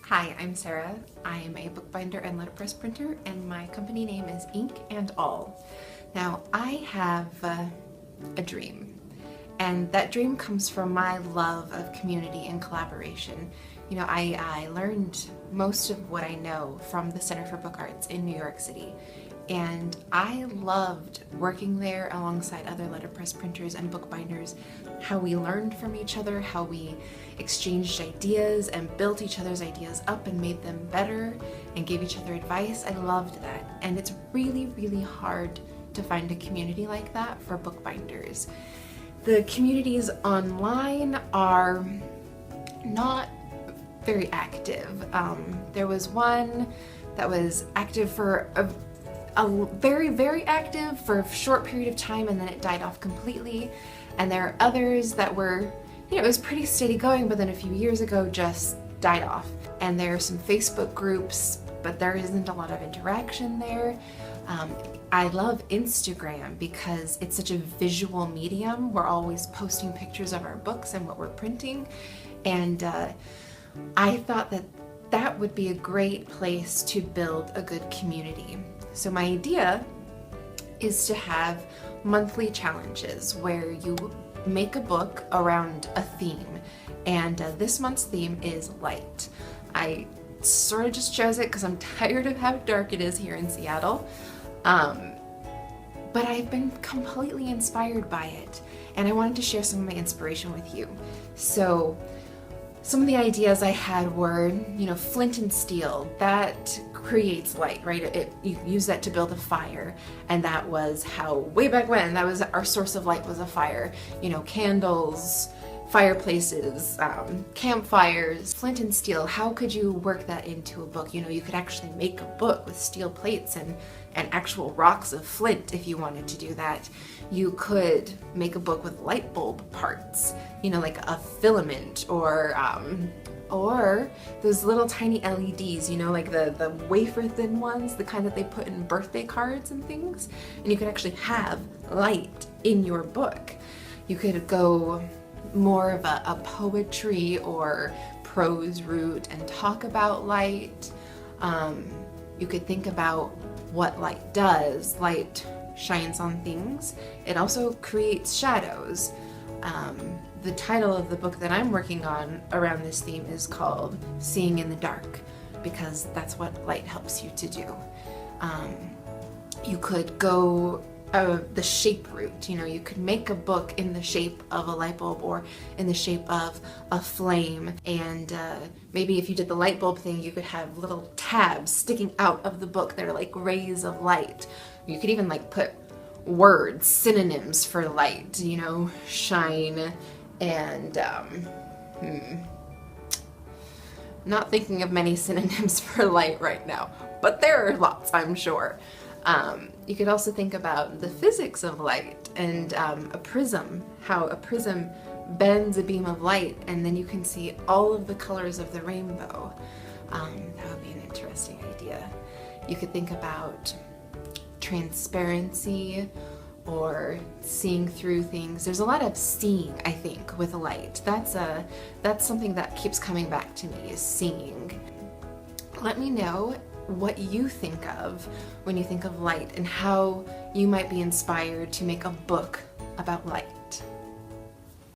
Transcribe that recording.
Hi, I'm Sarah. I am a bookbinder and letterpress printer, and my company name is Ink and All. Now, I have a dream, and that dream comes from my love of community and collaboration. You know, I learned most of what I know from the Center for Book Arts in New York City, and I loved working there alongside other letterpress printers and bookbinders, how we learned from each other, how we exchanged ideas and built each other's ideas up and made them better and gave each other advice. I loved that. And it's really, really hard to find a community like that for bookbinders. The communities online are not very active. There was one that was active for a very, very active for a short period of time, and then it died off completely. And there are others that were, it was pretty steady going, but then a few years ago just died off. And there are some Facebook groups, but there isn't a lot of interaction there. I love Instagram because it's such a visual medium. We're always posting pictures of our books and what we're printing. And I thought that that would be a great place to build a good community. So my idea is to have monthly challenges where you make a book around a theme, and this month's theme is light. I sort of just chose it because I'm tired of how dark it is here in Seattle, but I've been completely inspired by it, and I wanted to share some of my inspiration with you. So some of the ideas I had were, flint and steel, that creates light, right? You use that to build a fire, and that was how, way back when, that was our source of light, was a fire. Candles, fireplaces, campfires. Flint and steel, how could you work that into a book? You could actually make a book with steel plates and actual rocks of flint if you wanted to do that. You could make a book with light bulb parts, like a filament, or those little tiny LEDs, like the wafer thin ones, the kind that they put in birthday cards and things. And you could actually have light in your book. You could go more of a poetry or prose route and talk about light. You could think about what light does. Light shines on things. It also creates shadows. The title of the book that I'm working on around this theme is called Seeing in the Dark, because that's what light helps you to do. You could go the shape route. You could make a book in the shape of a light bulb or in the shape of a flame, and maybe if you did the light bulb thing, you could have little tabs sticking out of the book that are like rays of light. You could even put words, synonyms for light, shine and not thinking of many synonyms for light right now, but there are lots, I'm sure. You could also think about the physics of light and a prism, how a prism bends a beam of light, and then you can see all of the colors of the rainbow. That would be an interesting idea. You could think about transparency or seeing through things. There's a lot of seeing, I think, with light. That's something that keeps coming back to me, is seeing. Let me know what you think of when you think of light and how you might be inspired to make a book about light.